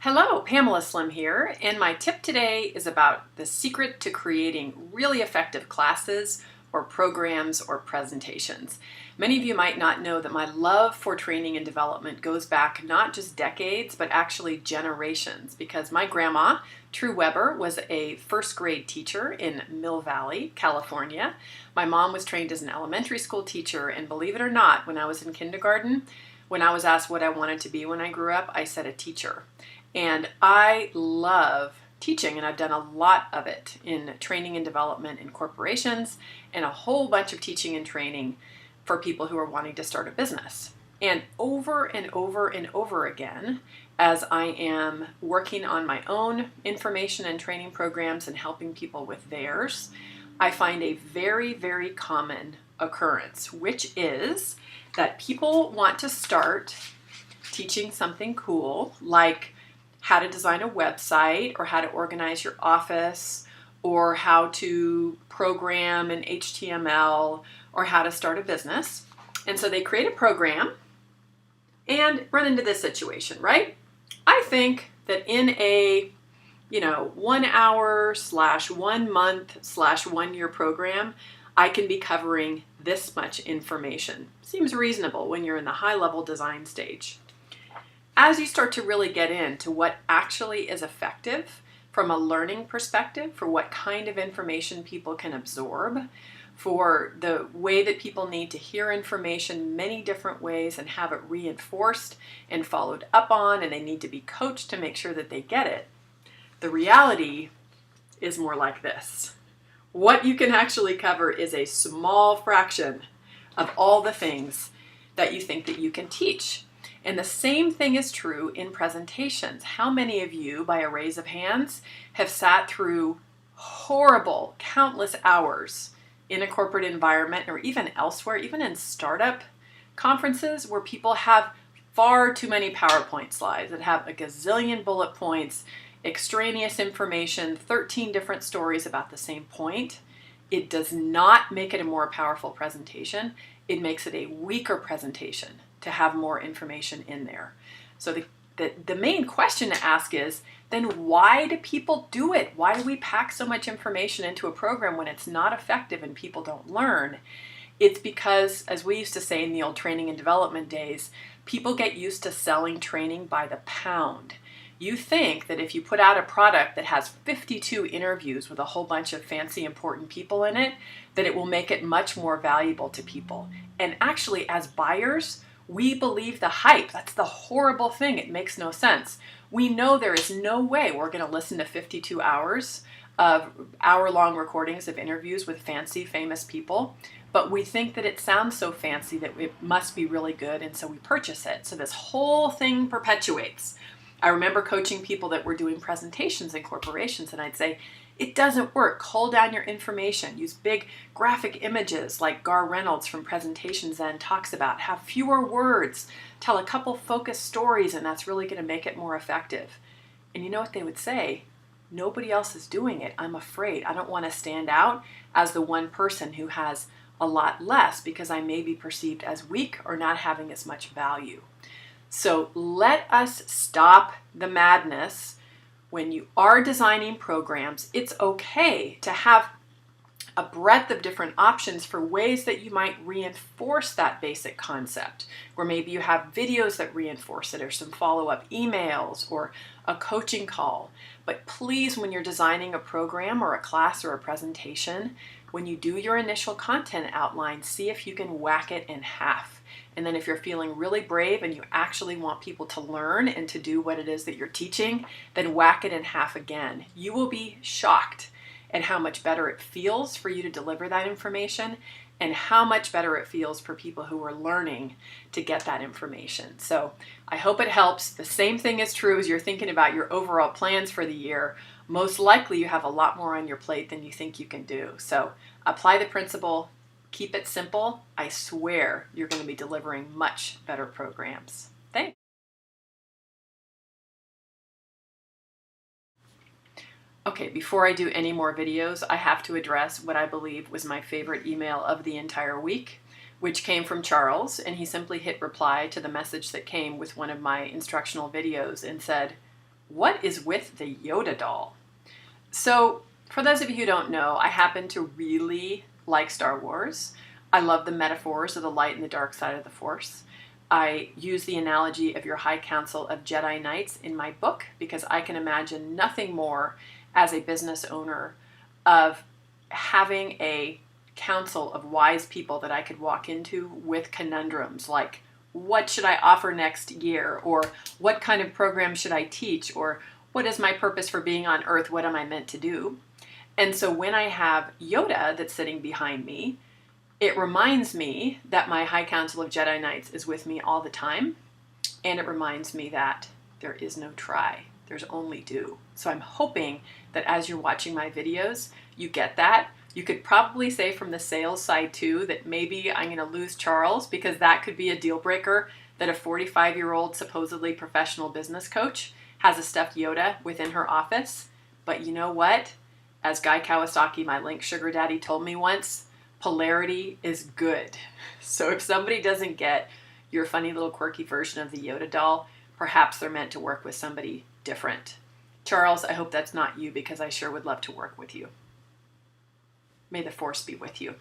Hello, Pamela Slim here, and my tip today is about the secret to creating really effective classes or programs or presentations. Many of you might not know that my love for training and development goes back not just decades, but actually generations, because my grandma, True Weber, was a first grade teacher in Mill Valley, California. My mom was trained as an elementary school teacher, and believe it or not, when I was in kindergarten, when I was asked what I wanted to be when I grew up, I said a teacher. And I love teaching, and I've done a lot of it in training and development in corporations and a whole bunch of teaching and training for people who are wanting to start a business. And over and over and over again, as I am working on my own information and training programs and helping people with theirs, I find a very, very common occurrence, which is that people want to start teaching something cool, like how to design a website or how to organize your office or how to program in HTML or how to start a business. And so they create a program and run into this situation, right? I think that in a 1 hour / 1 month / 1 year program, I can be covering this much information. Seems reasonable when you're in the high level design stage. As you start to really get into what actually is effective from a learning perspective, for what kind of information people can absorb, for the way that people need to hear information many different ways and have it reinforced and followed up on, and they need to be coached to make sure that they get it, the reality is more like this. What you can actually cover is a small fraction of all the things that you think that you can teach. And the same thing is true in presentations. How many of you, by a raise of hands, have sat through horrible, countless hours in a corporate environment or even elsewhere, even in startup conferences where people have far too many PowerPoint slides that have a gazillion bullet points, extraneous information, 13 different stories about the same point? It does not make it a more powerful presentation. It makes it a weaker presentation to have more information in there. So the main question to ask is, then why do people do it? Why do we pack so much information into a program when it's not effective and people don't learn? It's because, as we used to say in the old training and development days, people get used to selling training by the pound. You think that if you put out a product that has 52 interviews with a whole bunch of fancy, important people in it, that it will make it much more valuable to people. And actually, as buyers, we believe the hype. That's the horrible thing. It makes no sense. We know there is no way we're going to listen to 52 hours of hour-long recordings of interviews with fancy, famous people, but we think that it sounds so fancy that it must be really good, and so we purchase it. So this whole thing perpetuates. I remember coaching people that were doing presentations in corporations, and I'd say, it doesn't work. Cull down your information. Use big graphic images like Gar Reynolds from Presentation Zen talks about. Have fewer words. Tell a couple focused stories, and that's really going to make it more effective. And you know what they would say? Nobody else is doing it. I'm afraid. I don't want to stand out as the one person who has a lot less because I may be perceived as weak or not having as much value. So let us stop the madness. When you are designing programs, it's okay to have a breadth of different options for ways that you might reinforce that basic concept, where maybe you have videos that reinforce it or some follow-up emails or a coaching call. But please, when you're designing a program or a class or a presentation, when you do your initial content outline, see if you can whack it in half. And then if you're feeling really brave and you actually want people to learn and to do what it is that you're teaching, then whack it in half again. You will be shocked at how much better it feels for you to deliver that information and how much better it feels for people who are learning to get that information. So I hope it helps. The same thing is true as you're thinking about your overall plans for the year. Most likely you have a lot more on your plate than you think you can do. So apply the principle. Keep it simple. I swear you're going to be delivering much better programs. Thanks. Okay, before I do any more videos, I have to address what I believe was my favorite email of the entire week, which came from Charles, and he simply hit reply to the message that came with one of my instructional videos and said, what is with the Yoda doll? So for those of you who don't know, I happen to really like Star Wars. I love the metaphors of the light and the dark side of the Force. I use the analogy of your High Council of Jedi Knights in my book because I can imagine nothing more as a business owner of having a council of wise people that I could walk into with conundrums like, what should I offer next year? Or what kind of program should I teach? Or what is my purpose for being on Earth? What am I meant to do? And so when I have Yoda that's sitting behind me, it reminds me that my High Council of Jedi Knights is with me all the time. And it reminds me that there is no try, there's only do. So I'm hoping that as you're watching my videos, you get that. You could probably say from the sales side too that maybe I'm going to lose Charles because that could be a deal breaker, that a 45-year-old supposedly professional business coach has a stuffed Yoda within her office. But you know what? As Guy Kawasaki, my Link sugar daddy, told me once, polarity is good. So if somebody doesn't get your funny little quirky version of the Yoda doll, perhaps they're meant to work with somebody different. Charles, I hope that's not you because I sure would love to work with you. May the Force be with you.